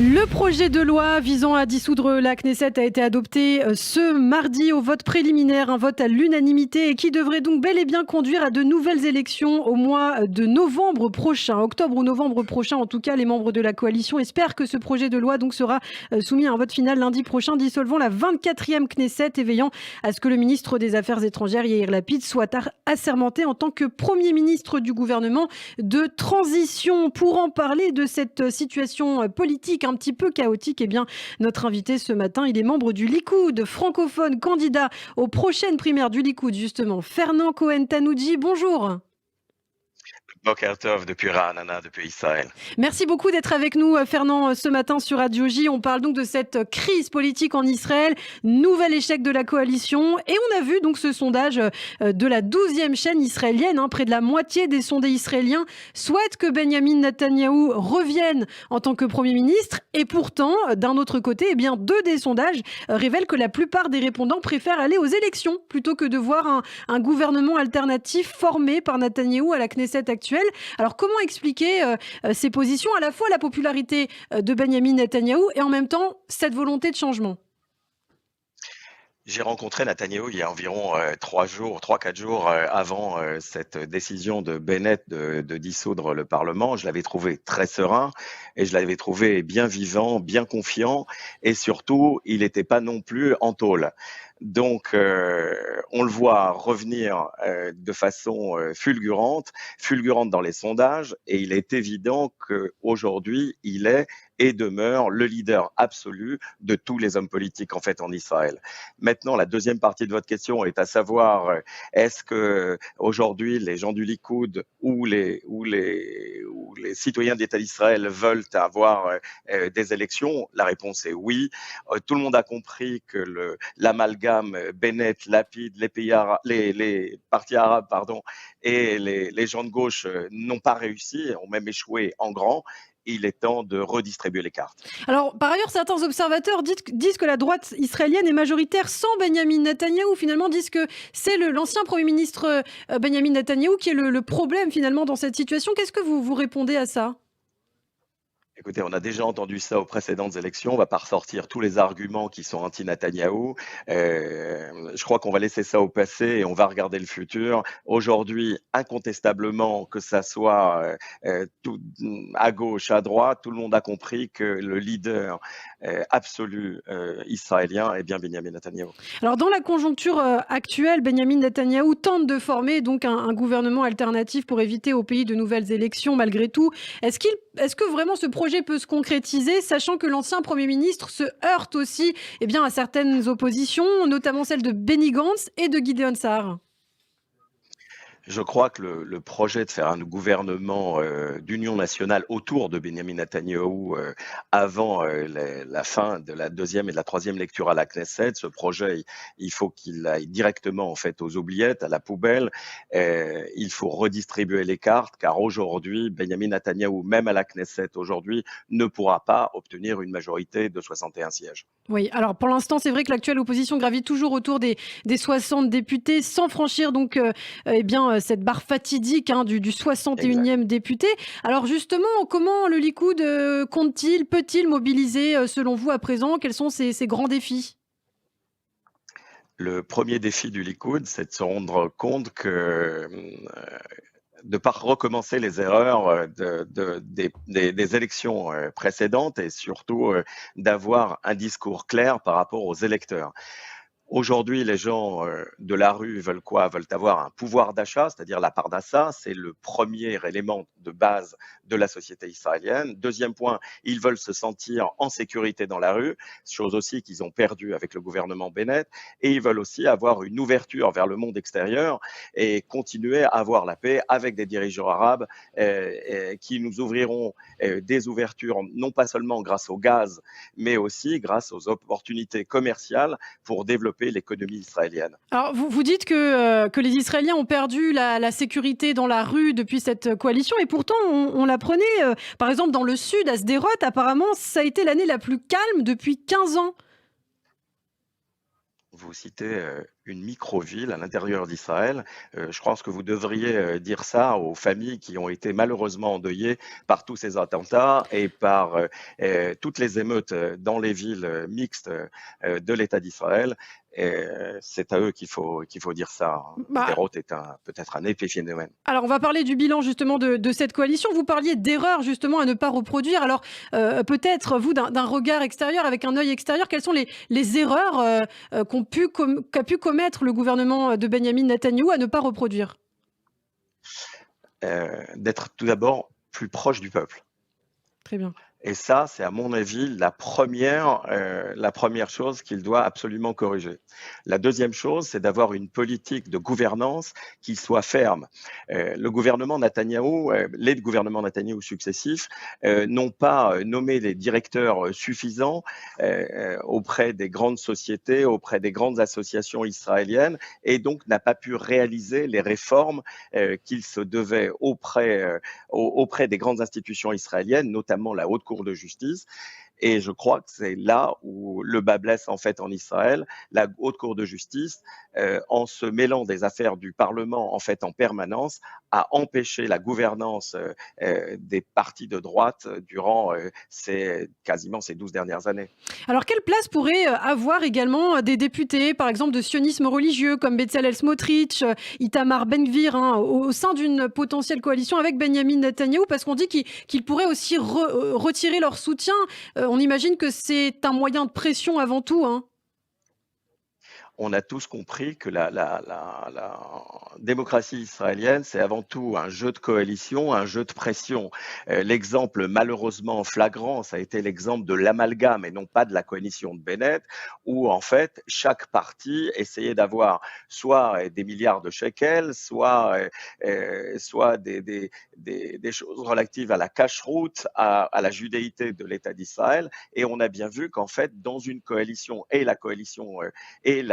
Le projet de loi visant à dissoudre la Knesset a été adopté ce mardi au vote préliminaire, un vote à l'unanimité et qui devrait donc bel et bien conduire à de nouvelles élections au mois de novembre prochain, octobre ou novembre prochain. En tout cas, les membres de la coalition espèrent que ce projet de loi donc sera soumis à un vote final lundi prochain, dissolvant la 24e Knesset et veillant à ce que le ministre des Affaires étrangères, Yair Lapid, soit assermenté en tant que Premier ministre du gouvernement de transition. Pour en parler de cette situation politique un petit peu chaotique, eh bien, notre invité ce matin, il est membre du Likoud, francophone, candidat aux prochaines primaires du Likoud, justement. Fernand Cohen-Tanoudji, bonjour. Boker Tov depuis Ra'anana, depuis Israël. Merci beaucoup d'être avec nous, Fernand, ce matin sur Radio J. On parle donc de cette crise politique en Israël, nouvel échec de la coalition. Et on a vu donc ce sondage de la 12e chaîne israélienne. Près de la moitié des sondés israéliens souhaitent que Benjamin Netanyahou revienne en tant que Premier ministre. Et pourtant, d'un autre côté, eh bien, deux des sondages révèlent que la plupart des répondants préfèrent aller aux élections plutôt que de voir un gouvernement alternatif formé par Netanyahou à la Knesset actuelle. Alors comment expliquer ces positions, à la fois la popularité de Benjamin Netanyahou et en même temps cette volonté de changement? J'ai rencontré Netanyahou il y a environ 3-4 jours avant cette décision de Bennett de dissoudre le Parlement. Je l'avais trouvé très serein et je l'avais trouvé bien vivant, bien confiant et surtout, il n'était pas non plus en tôle. Donc, on le voit revenir de façon fulgurante dans les sondages et il est évident qu'aujourd'hui, il est et demeure le leader absolu de tous les hommes politiques en fait en Israël. Maintenant, la deuxième partie de votre question est à savoir est-ce que aujourd'hui les gens du Likoud ou les citoyens d'État d'Israël veulent avoir des élections? La réponse est oui. Tout le monde a compris que l'amalgame Bennett, Lapid, les partis arabes et les gens de gauche n'ont pas réussi, ont même échoué en grand. Il est temps de redistribuer les cartes. Alors, par ailleurs, certains observateurs disent que la droite israélienne est majoritaire sans Benjamin Netanyahou. Finalement, disent que c'est l'ancien Premier ministre Benjamin Netanyahou qui est le problème finalement dans cette situation. Qu'est-ce que vous répondez à ça? Écoutez, on a déjà entendu ça aux précédentes élections. On va pas ressortir tous les arguments qui sont anti-Netanyahou. Je crois qu'on va laisser ça au passé et on va regarder le futur. Aujourd'hui, incontestablement, que ça soit tout, à gauche, à droite, tout le monde a compris que le leader absolu israélien est bien Benjamin Netanyahou. Alors, dans la conjoncture actuelle, Benjamin Netanyahou tente de former donc un gouvernement alternatif pour éviter au pays de nouvelles élections malgré tout. Est-ce que vraiment ce projet peut se concrétiser, sachant que l'ancien Premier ministre se heurte aussi à certaines oppositions, notamment celles de Benny Gantz et de Gideon Sa'ar? Je crois que le projet de faire un gouvernement d'union nationale autour de Benjamin Netanyahou avant la fin de la deuxième et de la troisième lecture à la Knesset, ce projet, il faut qu'il aille directement en fait aux oubliettes, à la poubelle. Il faut redistribuer les cartes car aujourd'hui, Benjamin Netanyahou, même à la Knesset aujourd'hui, ne pourra pas obtenir une majorité de 61 sièges. Oui, alors pour l'instant, c'est vrai que l'actuelle opposition gravite toujours autour des 60 députés sans franchir donc cette barre fatidique du Exact. 61e député. Alors justement, comment le Likoud compte-t-il, peut-il mobiliser selon vous à présent? Quels sont ses grands défis? Le premier défi du Likoud, c'est de se rendre compte que de ne pas recommencer les erreurs des élections précédentes et surtout d'avoir un discours clair par rapport aux électeurs. Aujourd'hui, les gens de la rue veulent quoi? Veulent avoir un pouvoir d'achat, c'est-à-dire la parnassa, c'est le premier élément de base de la société israélienne. Deuxième point, ils veulent se sentir en sécurité dans la rue, chose aussi qu'ils ont perdue avec le gouvernement Bennett, et ils veulent aussi avoir une ouverture vers le monde extérieur et continuer à avoir la paix avec des dirigeants arabes qui nous ouvriront des ouvertures, non pas seulement grâce au gaz, mais aussi grâce aux opportunités commerciales pour développer l'économie israélienne. Alors, vous dites que les Israéliens ont perdu la sécurité dans la rue depuis cette coalition et pourtant, on l'apprenait, par exemple, dans le sud, à Sderot, apparemment, ça a été l'année la plus calme depuis 15 ans. vous citez une micro-ville à l'intérieur d'Israël. Je pense que vous devriez dire ça aux familles qui ont été malheureusement endeuillées par tous ces attentats et par toutes les émeutes dans les villes mixtes de l'État d'Israël. C'est à eux qu'il faut dire ça. Bah, Sderot est peut-être un épiphénomène. alors, on va parler du bilan justement de cette coalition. Vous parliez d'erreurs justement à ne pas reproduire. Alors, peut-être vous, d'un regard extérieur, avec un œil extérieur, quelles sont les erreurs qu'a pu commettre le gouvernement de Benyamin Netanyahou à ne pas reproduire? D'être tout d'abord plus proche du peuple. Très bien. Et ça, c'est à mon avis la première chose qu'il doit absolument corriger. La deuxième chose, c'est d'avoir une politique de gouvernance qui soit ferme. Le gouvernement Netanyahou, les gouvernements Netanyahou successifs n'ont pas nommé les directeurs suffisants auprès des grandes sociétés, auprès des grandes associations israéliennes, et donc n'a pas pu réaliser les réformes qu'il se devait auprès des grandes institutions israéliennes, notamment la Haute Cour de justice. Et je crois que c'est là où le bât blesse en fait en Israël. La Haute Cour de justice, en se mêlant des affaires du Parlement en fait en permanence, a empêché la gouvernance des partis de droite durant quasiment ces 12 dernières années. Alors, quelle place pourraient avoir également des députés, par exemple de sionisme religieux, comme Bezalel Smotrich, Itamar Ben-Gvir, hein, au sein d'une potentielle coalition avec Benyamin Netanyahou, parce qu'on dit qu'ils pourraient aussi retirer leur soutien. On imagine que c'est un moyen de pression avant tout, hein. On a tous compris que la démocratie israélienne, c'est avant tout un jeu de coalition, un jeu de pression. L'exemple malheureusement flagrant, ça a été l'exemple de l'amalgame et non pas de la coalition de Bennett, où en fait chaque parti essayait d'avoir soit des milliards de shekels, soit des choses relatives à la cache-route, à la judéité de l'État d'Israël. Et on a bien vu qu'en fait, dans une coalition, et la coalition et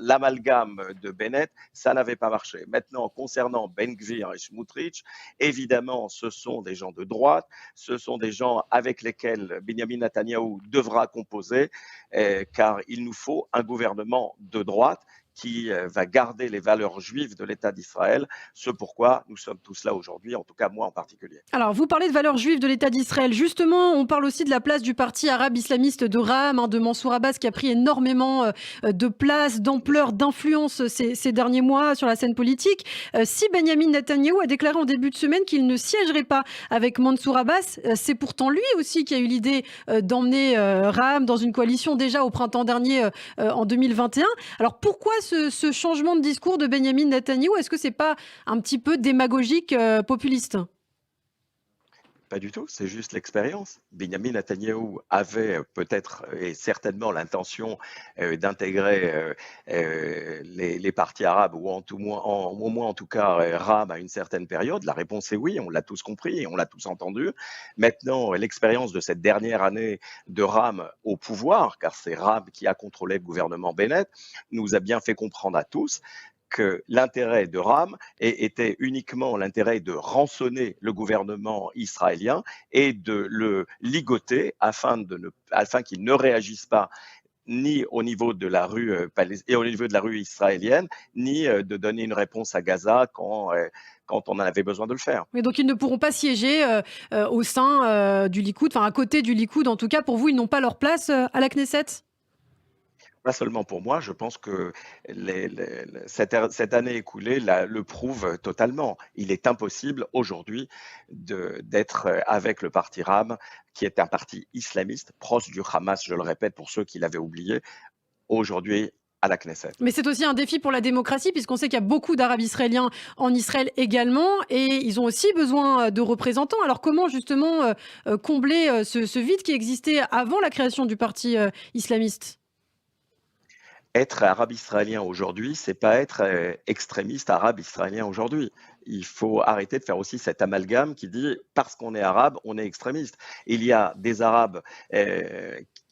l'amalgame de Bennett, ça n'avait pas marché. Maintenant, concernant Ben-Gvir et Smotrich, évidemment, ce sont des gens de droite, ce sont des gens avec lesquels Benjamin Netanyahou devra composer, car il nous faut un gouvernement de droite qui va garder les valeurs juives de l'État d'Israël, ce pourquoi nous sommes tous là aujourd'hui, en tout cas moi en particulier. Alors, vous parlez de valeurs juives de l'État d'Israël. Justement, on parle aussi de la place du parti arabe islamiste de Ra'am, hein, de Mansour Abbas, qui a pris énormément de place, d'ampleur, d'influence ces derniers mois sur la scène politique. Si Benyamin Netanyahou a déclaré en début de semaine qu'il ne siégerait pas avec Mansour Abbas, c'est pourtant lui aussi qui a eu l'idée d'emmener Ra'am dans une coalition déjà au printemps dernier, en 2021. Alors, pourquoi ce changement de discours de Benyamin Netanyahou? Est-ce que c'est pas un petit peu démagogique, populiste? Pas du tout, c'est juste l'expérience. Benjamin Netanyahou avait peut-être et certainement l'intention d'intégrer les partis arabes ou au moins en tout cas Ra'am à une certaine période. La réponse est oui, on l'a tous compris et on l'a tous entendu. Maintenant, l'expérience de cette dernière année de Ra'am au pouvoir, car c'est Ra'am qui a contrôlé le gouvernement Bennett, nous a bien fait comprendre à tous que l'intérêt de Ra'am était uniquement l'intérêt de rançonner le gouvernement israélien et de le ligoter afin qu'il ne réagisse pas ni au niveau de la rue et au niveau de la rue israélienne, ni de donner une réponse à Gaza quand on en avait besoin de le faire. Mais donc ils ne pourront pas siéger au sein du Likoud, enfin à côté du Likoud en tout cas. Pour vous, ils n'ont pas leur place à la Knesset? Pas seulement pour moi, je pense que cette année écoulée le prouve totalement. Il est impossible aujourd'hui d'être avec le parti RAM, qui est un parti islamiste, proche du Hamas, je le répète pour ceux qui l'avaient oublié, aujourd'hui à la Knesset. Mais c'est aussi un défi pour la démocratie, puisqu'on sait qu'il y a beaucoup d'Arabes israéliens en Israël également, et ils ont aussi besoin de représentants. Alors comment justement combler ce vide qui existait avant la création du parti islamiste? Être arabe israélien aujourd'hui, c'est pas être extrémiste arabe israélien aujourd'hui. Il faut arrêter de faire aussi cet amalgame qui dit parce qu'on est arabe, on est extrémiste. Il y a des arabes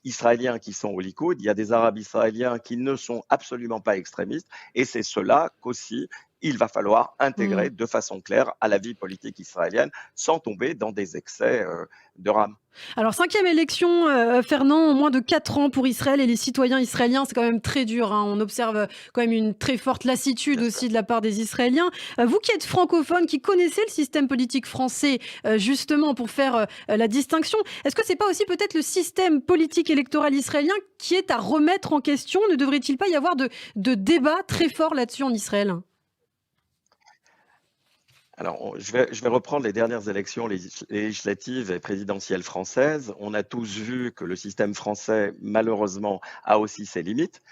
israéliens qui sont au Likoud, il y a des arabes israéliens qui ne sont absolument pas extrémistes, et c'est cela qu'aussi il va falloir Mmh. intégrer de façon claire à la vie politique israélienne sans tomber dans des excès de rame. Alors, cinquième élection, Fernand, en moins de 4 ans pour Israël et les citoyens israéliens, c'est quand même très dur, hein. On observe, quand même une très forte lassitude Bien sûr. aussi de la part des Israéliens. Vous qui êtes francophone, qui connaissez le système politique français, justement pour faire, la distinction, est-ce que c'est pas aussi peut-être le système politique électoral israélien qui est à remettre en question? Ne devrait-il pas y avoir de débats très forts là-dessus en Israël? Alors, je vais reprendre les dernières élections législatives et présidentielles françaises. On a tous vu que le système français, malheureusement, a aussi ses limites.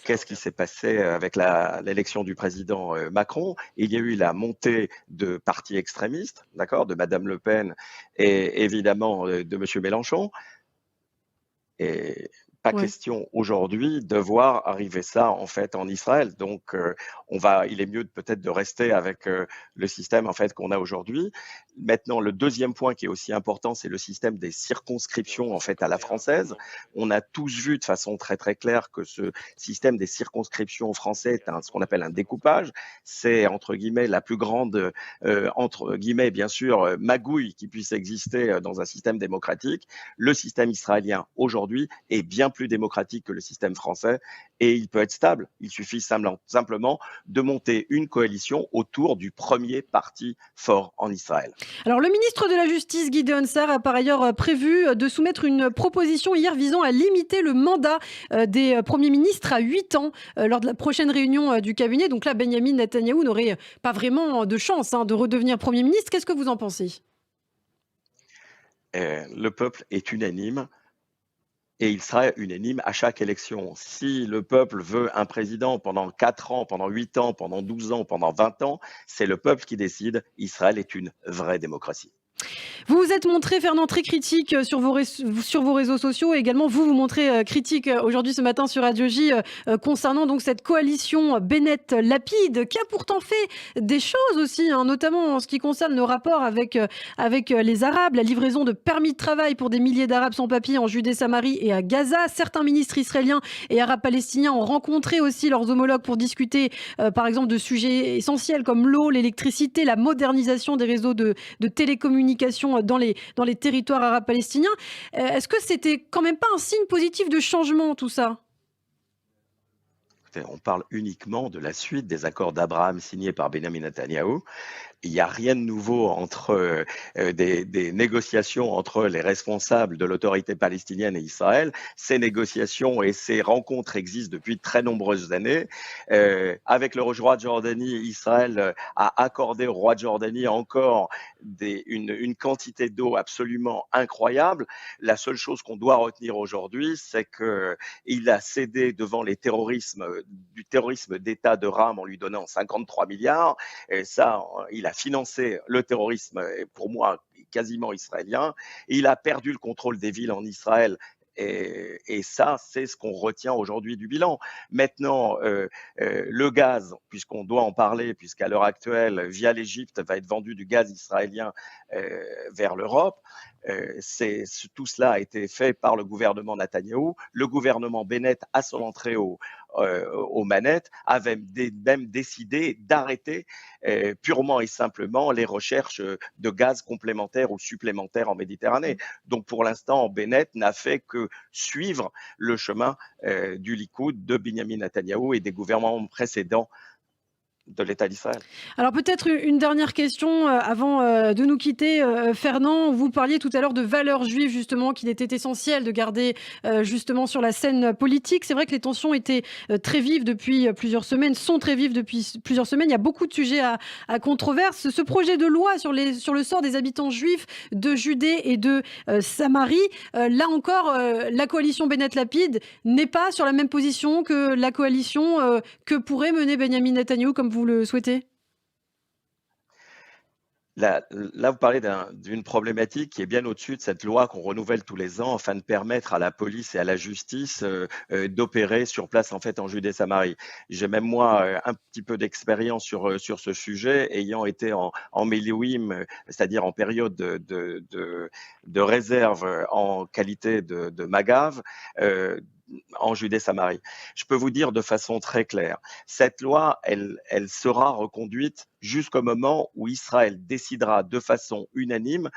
Qu'est-ce qui s'est passé avec l'élection du président Macron? Il y a eu la montée de partis extrémistes, d'accord, de Madame Le Pen et évidemment de Monsieur Mélenchon. Et pas Ouais. question aujourd'hui de voir arriver ça en fait en Israël. Donc, il est mieux peut-être de rester avec le système en fait qu'on a aujourd'hui. Maintenant, le deuxième point qui est aussi important, c'est le système des circonscriptions en fait à la française. On a tous vu de façon très très claire que ce système des circonscriptions français est ce qu'on appelle un découpage. C'est entre guillemets la plus grande entre guillemets bien sûr magouille qui puisse exister dans un système démocratique. Le système israélien aujourd'hui est bien plus démocratique que le système français et il peut être stable. Il suffit simplement de monter une coalition autour du premier parti fort en Israël. Alors, le ministre de la Justice, Gideon Sarr, a par ailleurs prévu de soumettre une proposition hier visant à limiter le mandat des premiers ministres à 8 ans lors de la prochaine réunion du cabinet. Donc là, Benjamin Netanyahou n'aurait pas vraiment de chance, hein, de redevenir Premier ministre. Qu'est-ce que vous en pensez? Le peuple est unanime et il sera unanime à chaque élection. Si le peuple veut un président pendant 4 ans, pendant 8 ans, pendant 12 ans, pendant 20 ans, c'est le peuple qui décide. Israël est une vraie démocratie. Vous vous êtes montré, Fernand, très critique sur vos réseaux sociaux et également vous vous montrez critique aujourd'hui ce matin sur Radio J concernant donc cette coalition Bennett-Lapide qui a pourtant fait des choses aussi, hein, notamment en ce qui concerne nos rapports avec les Arabes, la livraison de permis de travail pour des milliers d'Arabes sans papier en Judée-Samarie et à Gaza. Certains ministres israéliens et arabes palestiniens ont rencontré aussi leurs homologues pour discuter, par exemple, de sujets essentiels comme l'eau, l'électricité, la modernisation des réseaux de télécommunications dans les territoires arabes palestiniens. Est-ce que c'était quand même pas un signe positif de changement tout ça? On parle uniquement de la suite des accords d'Abraham signés par Benjamin Netanyahou. Il n'y a rien de nouveau entre des négociations entre les responsables de l'autorité palestinienne et Israël. Ces négociations et ces rencontres existent depuis de très nombreuses années. Avec le roi de Jordanie, Israël a accordé au roi de Jordanie encore une quantité d'eau absolument incroyable. La seule chose qu'on doit retenir aujourd'hui, c'est qu'il a cédé devant du terrorisme d'État de Rame en lui donnant 53 milliards. Et ça, il a financé le terrorisme, pour moi, quasiment israélien. Et il a perdu le contrôle des villes en Israël. Et ça, c'est ce qu'on retient aujourd'hui du bilan. Maintenant, le gaz, puisqu'on doit en parler, puisqu'à l'heure actuelle, via l'Égypte, va être vendu du gaz israélien vers l'Europe. Tout cela a été fait par le gouvernement Netanyahou. Le gouvernement Bennett, à son entrée aux manettes, avait même décidé d'arrêter purement et simplement les recherches de gaz complémentaires ou supplémentaires en Méditerranée. Donc pour l'instant, Bennett n'a fait que suivre le chemin du Likoud, de Benjamin Netanyahou et des gouvernements précédents de l'État d'Israël. Alors peut-être une dernière question avant de nous quitter, Fernand. Vous parliez tout à l'heure de valeurs juives justement qu'il était essentiel de garder justement sur la scène politique. C'est vrai que les tensions étaient très vives depuis plusieurs semaines, sont très vives depuis plusieurs semaines. Il y a beaucoup de sujets à controverse. Ce projet de loi sur le sort des habitants juifs de Judée et de Samarie, là encore, la coalition Bennett-Lapide n'est pas sur la même position que la coalition que pourrait mener Benjamin Netanyahou comme vous le souhaitez? Là, vous parlez d'une problématique qui est bien au-dessus de cette loi qu'on renouvelle tous les ans afin de permettre à la police et à la justice d'opérer sur place en fait en Judée-Samarie. J'ai même moi un petit peu d'expérience sur ce sujet, ayant été en Méliouim, c'est-à-dire en période de réserve en qualité de Magave. en Judée-Samarie. Je peux vous dire de façon très claire, cette loi, elle sera reconduite jusqu'au moment où Israël décidera de façon unanime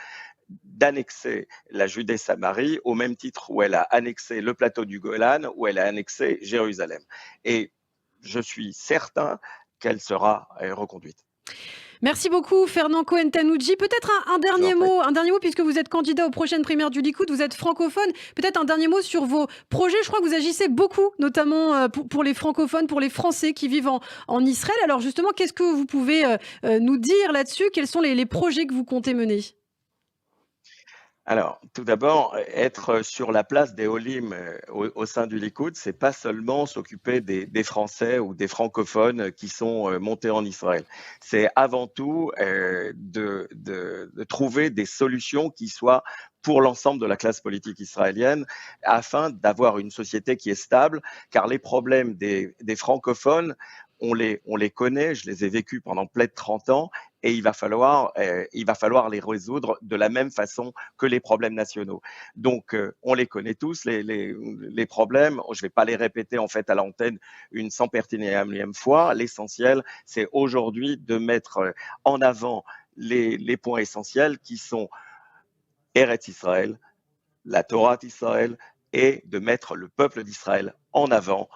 d'annexer la Judée-Samarie au même titre où elle a annexé le plateau du Golan, où elle a annexé Jérusalem. Et je suis certain qu'elle sera reconduite. Merci beaucoup, Fernand Cohen-Tanoudji. Peut-être un dernier mot, puisque vous êtes candidat aux prochaines primaires du Likoud, vous êtes francophone. Peut-être un dernier mot sur vos projets. Je crois que vous agissez beaucoup, notamment pour les francophones, pour les Français qui vivent en Israël. Alors justement, qu'est-ce que vous pouvez nous dire là-dessus? Quels sont les projets que vous comptez mener? Alors, tout d'abord, être sur la place des Olim au sein du Likoud, c'est pas seulement s'occuper des Français ou des francophones qui sont montés en Israël. C'est avant tout de trouver des solutions qui soient pour l'ensemble de la classe politique israélienne, afin d'avoir une société qui est stable, car les problèmes des francophones, on les connaît, je les ai vécus pendant près de 30 ans, et il va falloir les résoudre de la même façon que les problèmes nationaux. Donc, on les connaît tous, les problèmes. Je ne vais pas les répéter en fait à l'antenne une 100e fois. L'essentiel, c'est aujourd'hui de mettre en avant les points essentiels qui sont Eretz Israël, la Torah d'Israël, et de mettre le peuple d'Israël en avant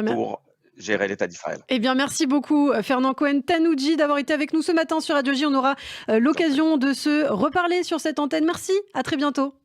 pour gérer l'État d'Israël. Eh bien, merci beaucoup, Fernand Cohen-Tanoudji, d'avoir été avec nous ce matin sur Radio J. On aura l'occasion de se reparler sur cette antenne. Merci, à très bientôt.